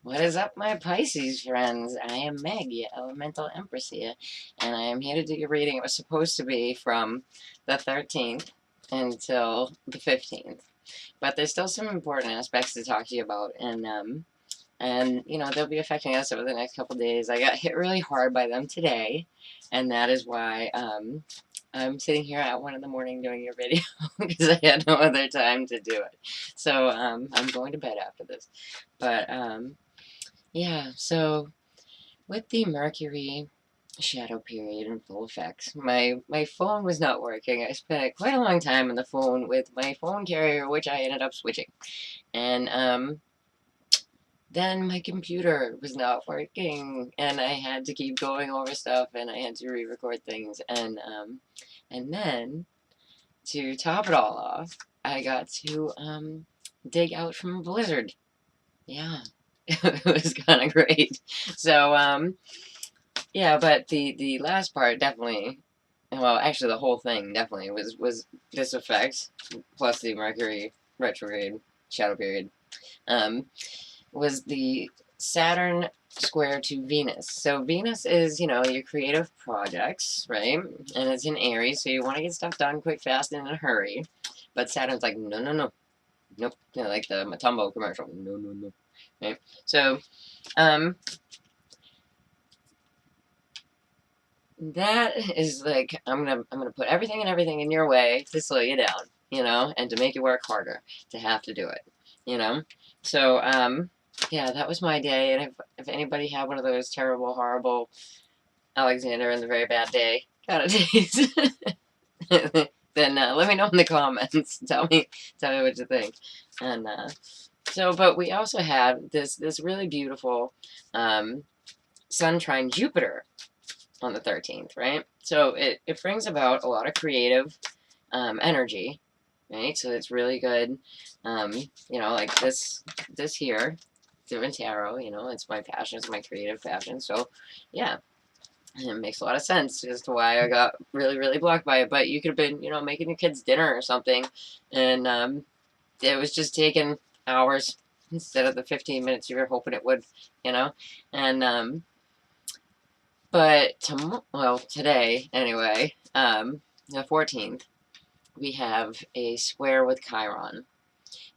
What is up, my Pisces friends? I am Meg, your elemental empress here, and I am here to do your reading. It was supposed to be from the 13th until the 15th, but there's still some important aspects to talk to you about, and you know, they'll be affecting us over the next couple days. I got hit really hard by them today, and that is why I'm sitting here at 1 in the morning doing your video because I had no other time to do it. So I'm going to bed after this, but yeah, so with the Mercury shadow period in full effect, my phone was not working. I spent quite a long time on the phone with my phone carrier, which I ended up switching. And then my computer was not working, and I had to keep going over stuff, and I had to re-record things, and then to top it all off, I got to dig out from a blizzard. Yeah, it was kind of great. So yeah, but the last part definitely, well, actually the whole thing definitely was this effect plus the Mercury retrograde shadow period. Um, was the Saturn square to Venus. So Venus is, you know, your creative projects, right? And it's in Aries, so you want to get stuff done quick, fast, and in a hurry. But Saturn's like, no, no, no, nope. You know, like the Matumbo commercial, no, no, no. Right? So, that is like, I'm gonna put everything and everything in your way to slow you down, you know, and to make you work harder to have to do it, you know. So yeah, that was my day. And if anybody had one of those terrible, horrible Alexander and the Very Bad Day kind of days, then let me know in the comments. Tell me what you think. And so, but we also have this really beautiful Sun trine Jupiter on the 13th, right? So it brings about a lot of creative energy, right? So it's really good. You know, like this here, doing tarot, you know, it's my passion, it's my creative passion. So yeah, it makes a lot of sense as to why I got really, really blocked by it. But you could have been, you know, making your kids dinner or something, and it was just taking hours instead of the 15 minutes you were hoping it would, you know? And but today anyway, the 14th, we have a square with Chiron,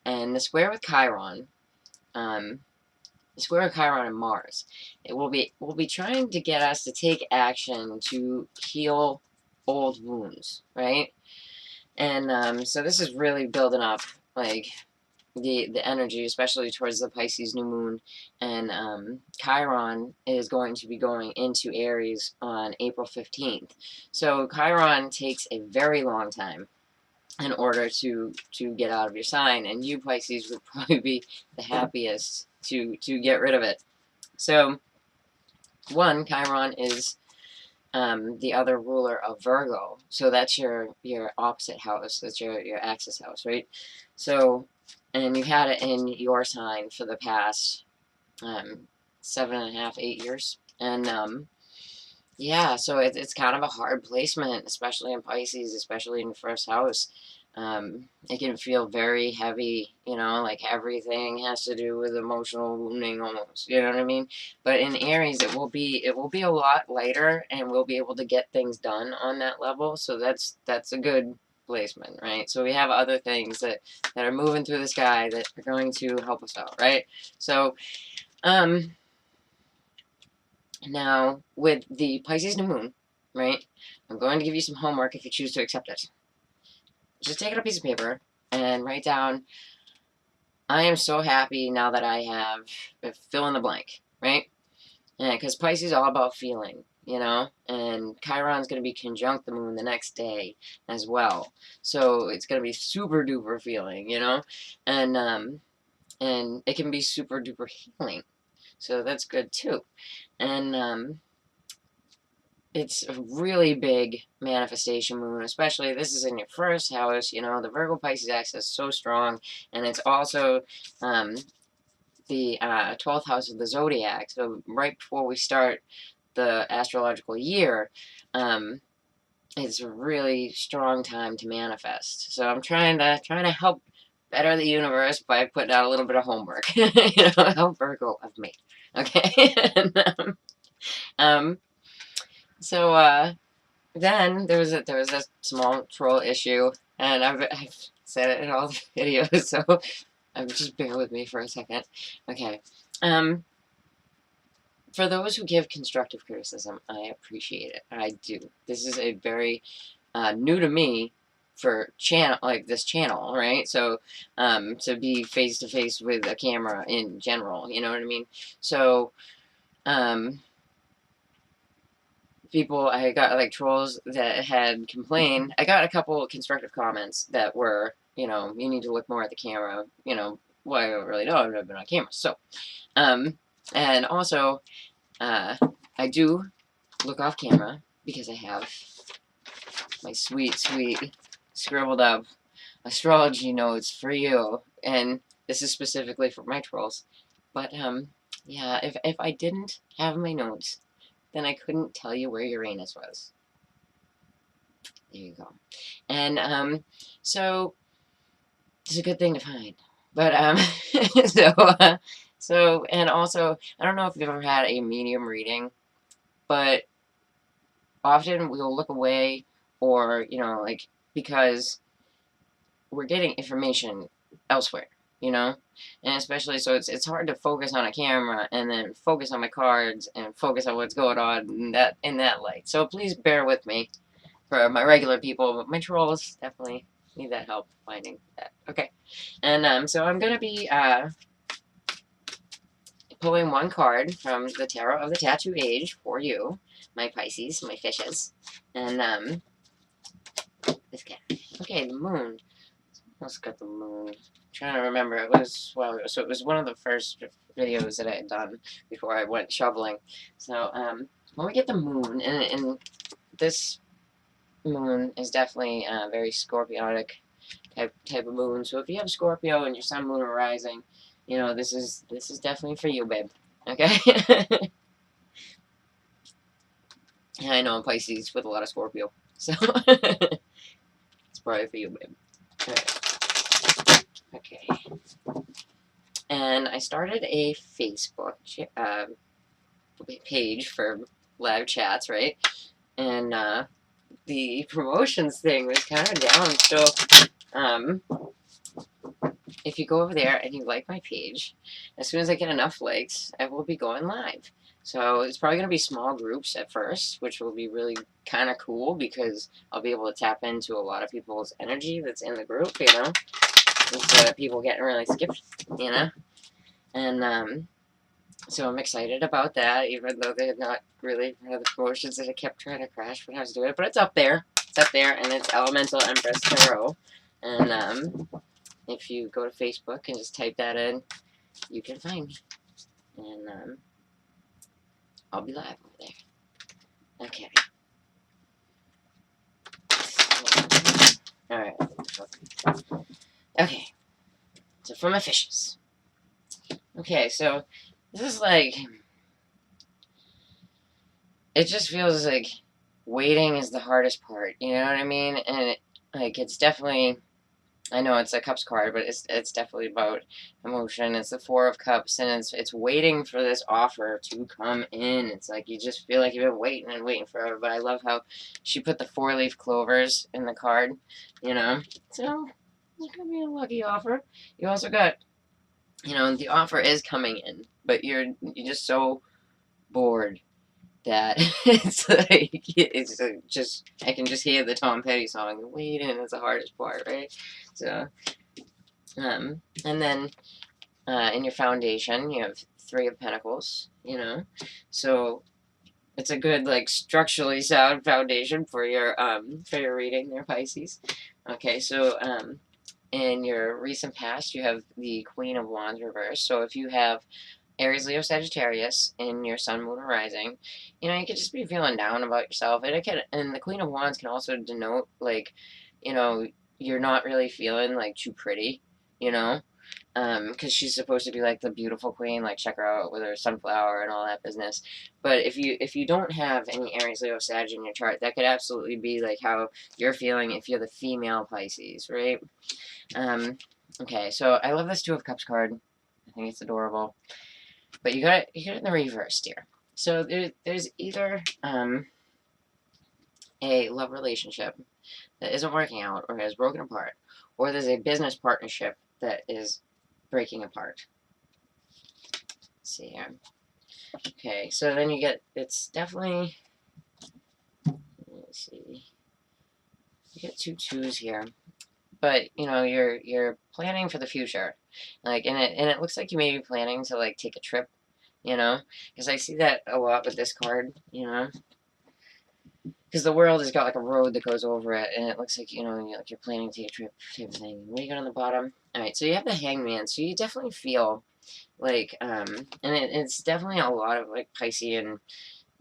and the square with Chiron, the square with Chiron and Mars, it will be trying to get us to take action to heal old wounds, right? And so this is really building up like the energy, especially towards the Pisces new moon. And Chiron is going to be going into Aries on April 15th. So Chiron takes a very long time in order to get out of your sign, and you Pisces would probably be the happiest to get rid of it. So one, Chiron is the other ruler of Virgo, so that's your opposite house, that's your axis house, right? So, and you had it in your sign for the past 7.5, 8 years, and yeah, so it's kind of a hard placement, especially in Pisces, especially in the first house. It can feel very heavy, you know, like everything has to do with emotional wounding almost, you know what I mean? But in Aries, it will be a lot lighter, and we'll be able to get things done on that level. So that's a good placement, right? So we have other things that are moving through the sky that are going to help us out, right? So, now, with the Pisces new moon, right, I'm going to give you some homework if you choose to accept it. Just take out a piece of paper and write down, I am so happy now that I have fill in the blank, right? Because Pisces is all about feeling, you know, and Chiron's going to be conjunct the moon the next day as well. So it's going to be super duper feeling, you know, and it can be super duper healing. So that's good too. And it's a really big manifestation moon, especially this is in your first house, you know, the Virgo Pisces axis is so strong, and it's also the 12th house of the zodiac. So right before we start the astrological year, it's a really strong time to manifest. So I'm trying to help better the universe by putting out a little bit of homework. You know, how Virgo of me. Okay. And, um, so then there was a small troll issue, and I've said it in all the videos, so just bear with me for a second. Okay. For those who give constructive criticism, I appreciate it. I do. This is a very new to me for channel like this channel, right? So to be face to face with a camera in general, you know what I mean? So people, I got like trolls that had complained. I got a couple constructive comments that were, you know, you need to look more at the camera. You know, well, I don't really know. I've never been on camera, so and also I do look off camera because I have my sweet, sweet scribbled up astrology notes for you, and this is specifically for my trolls. But yeah, if I didn't have my notes, then I couldn't tell you where Uranus was. There you go. And so it's a good thing to find. But so and also I don't know if you've ever had a medium reading, but often we'll look away, or you know, like, because we're getting information elsewhere, you know, and especially so it's hard to focus on a camera and then focus on my cards and focus on what's going on in that light. So please bear with me for my regular people, but my trolls definitely need that help finding that. Okay, and so I'm gonna be pulling one card from the Tarot of the Tattoo Age for you, my Pisces, my fishes, and this guy. Okay, the moon. Let's get the moon. I'm trying to remember. It was, well, so it was one of the first videos that I had done before I went shoveling. So when we get the moon, and this moon is definitely a very Scorpionic type of moon. So if you have Scorpio and your sun, moon, or rising, you know, this is definitely for you, babe. Okay. And I know I'm Pisces with a lot of Scorpio, so it's probably for you, babe. Alright. Okay. And I started a Facebook page for live chats, right? And the promotions thing was kind of down, so if you go over there and you like my page, as soon as I get enough likes, I will be going live. So it's probably going to be small groups at first, which will be really kind of cool because I'll be able to tap into a lot of people's energy that's in the group, you know, instead of people getting really skipped, you know. And so I'm excited about that, even though they're not really one of the promotions that I kept trying to crash when I was doing it. But it's up there. It's up there, and it's Elemental Empress Tarot. And if you go to Facebook and just type that in, you can find me. And I'll be live over there. Okay. Alright. Okay. So for my fishes. Okay, so this is like, it just feels like waiting is the hardest part, you know what I mean? And it's definitely, I know it's a Cups card, but it's definitely about emotion. It's the Four of Cups, and it's waiting for this offer to come in. It's like you just feel like you've been waiting and waiting forever. But I love how she put the 4-leaf clovers in the card, you know. So it's gonna be a lucky offer. You also got, you know, the offer is coming in, but you're just so bored that it's just I can just hear the Tom Petty song. The waiting is the hardest part, right? So and then in your foundation you have 3 of Pentacles, you know, so it's a good, like, structurally sound foundation for your reading there, Pisces. Okay, so in your recent past you have the Queen of Wands reversed. So if you have Aries, Leo, Sagittarius in your sun, moon, or rising, you know, you could just be feeling down about yourself. And the Queen of Wands can also denote, like, you know, you're not really feeling, like, too pretty, you know, because she's supposed to be, like, the beautiful queen, like, check her out with her sunflower and all that business. But if you don't have any Aries, Leo, Sag in your chart, that could absolutely be, like, how you're feeling if you're the female Pisces, right? Okay, so I love this Two of Cups card. I think it's adorable. But you got it in the reverse, dear. So there's either a love relationship that isn't working out or has broken apart, or there's a business partnership that is breaking apart. Let's see here. Okay, so then you get, it's definitely, let me see, you get two twos here, but you know you're planning for the future, like, and it looks like you may be planning to like take a trip, you know, because I see that a lot with this card, you know, because the world has got like a road that goes over it, and it looks like, you know, you're planning to take a trip type of thing. What do you got on the bottom? All right, so you have the Hangman, so you definitely feel like, and it's definitely a lot of like Piscean,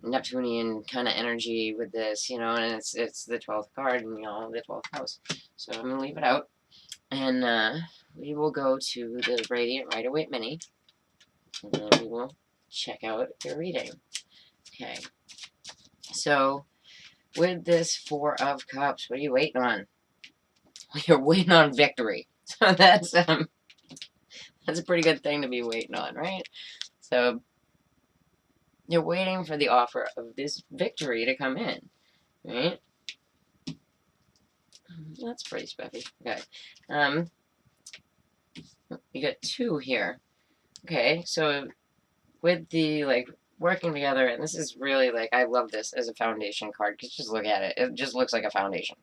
Neptunian kind of energy with this, you know, and it's the 12th card, and you know, the 12th house. So I'm gonna leave it out, and we will go to the Radiant Rider-Waite Mini, and then we will check out your reading. Okay, so with this Four of Cups, what are you waiting on? Well, you're waiting on victory. So that's a pretty good thing to be waiting on, right? So you're waiting for the offer of this victory to come in, right? That's pretty spiffy. Okay. You got two here. Okay, so with the like working together, and this is really like, I love this as a foundation card because just look at it. It just looks like a foundation,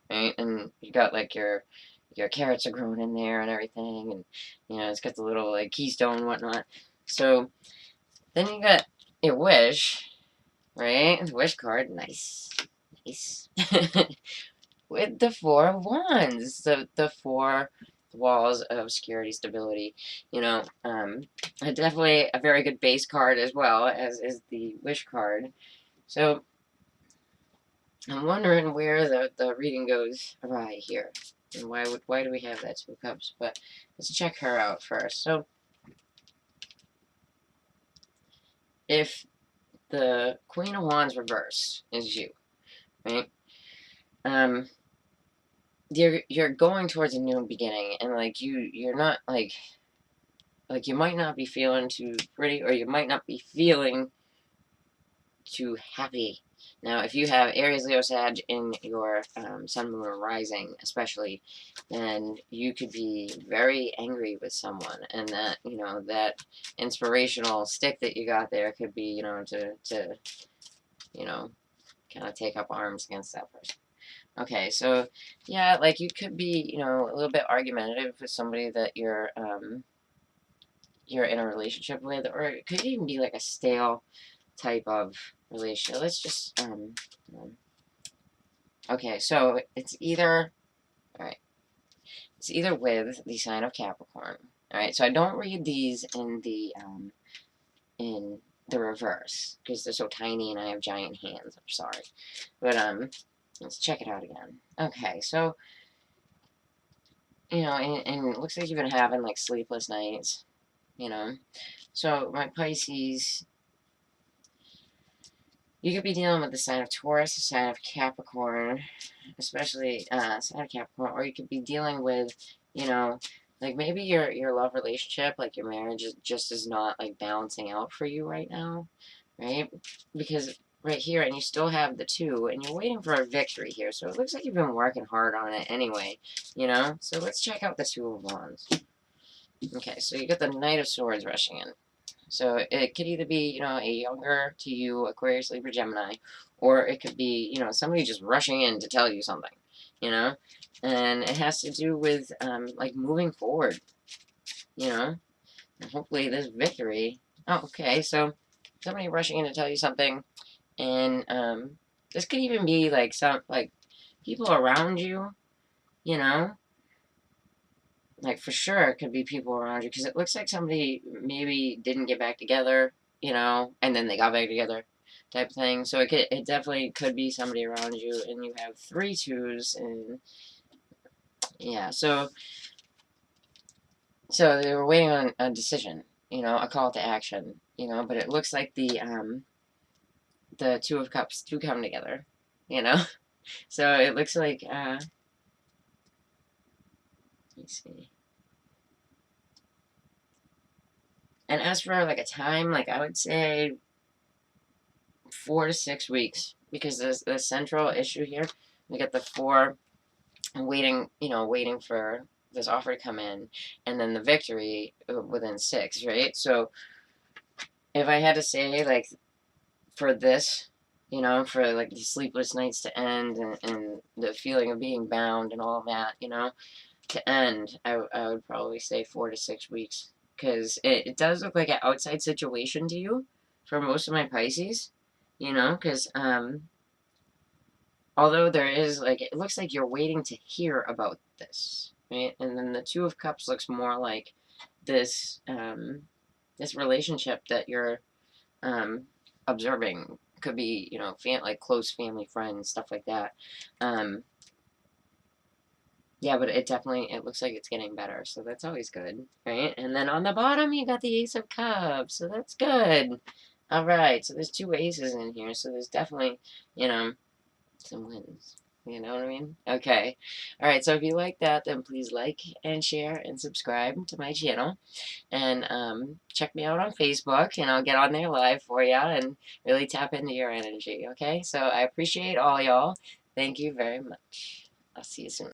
right? And you got like your carrots are growing in there and everything, and you know it's got the little like keystone and whatnot. So then you got your wish, right? The wish card, nice, nice. With the Four of Wands, the four walls of security, stability. You know, definitely a very good base card as well as is the wish card. So I'm wondering where the reading goes awry here, and why do we have that Two of Cups? But let's check her out first. So if the Queen of Wands reverse is you, right? Um, you're going towards a new beginning, and like you're not like you might not be feeling too pretty, or you might not be feeling too happy. Now, if you have Aries, Leo, Sag in your Sun, Moon, or Rising, especially, then you could be very angry with someone, and that, you know, that inspirational stick that you got there could be, you know, to you know, kind of take up arms against that person. Okay, so yeah, like you could be, you know, a little bit argumentative with somebody that you're in a relationship with, or it could even be like a stale type of relationship. Let's just okay, so it's either, all right, it's either with the sign of Capricorn. All right, so I don't read these in the reverse because they're so tiny and I have giant hands. I'm sorry, but let's check it out again. Okay, so you know, and it looks like you've been having like sleepless nights, you know. So my Pisces, you could be dealing with the sign of Taurus, the sign of Capricorn, especially sign of Capricorn, or you could be dealing with, you know, like maybe your love relationship, like your marriage, just is not like balancing out for you right now, right? Because right here, and you still have the two, and you're waiting for a victory here, so it looks like you've been working hard on it anyway, you know. So let's check out the Two of Wands. Okay, so you got the Knight of Swords rushing in. So it could either be, you know, a younger to you Aquarius, Libra, Gemini, or it could be, you know, somebody just rushing in to tell you something, you know, and it has to do with like moving forward, you know, and hopefully this victory. Oh, okay, so somebody rushing in to tell you something, and this could even be like some like people around you, you know, like for sure it could be people around you because it looks like somebody maybe didn't get back together, you know, and then they got back together type thing. So it definitely could be somebody around you, and you have three twos, and yeah, so they were waiting on a decision, you know, a call to action, you know, but it looks like the Two of Cups do come together, you know. So it looks like let me see. And as for like a time, like I would say 4 to 6 weeks, because the central issue here, we got the 4 waiting, waiting for this offer to come in, and then the victory within 6, right? So if I had to say, like, for this, for like the sleepless nights to end, and the feeling of being bound and all that, to end, I would probably say 4 to 6 weeks, because it does look like an outside situation to you for most of my Pisces, because although there is, like, it looks like you're waiting to hear about this, right? And then the Two of Cups looks more like this this relationship that you're observing. Could be, like close family, friends, stuff like that. Um, yeah, but it looks like it's getting better, so that's always good, right? And then on the bottom, you got the Ace of Cups, so that's good. All right, so there's 2 aces in here, so there's definitely, some wins. You know what I mean? Okay. All right, so if you like that, then please like and share and subscribe to my channel. And check me out on Facebook, and I'll get on there live for you and really tap into your energy, okay? So I appreciate all y'all. Thank you very much. I'll see you soon.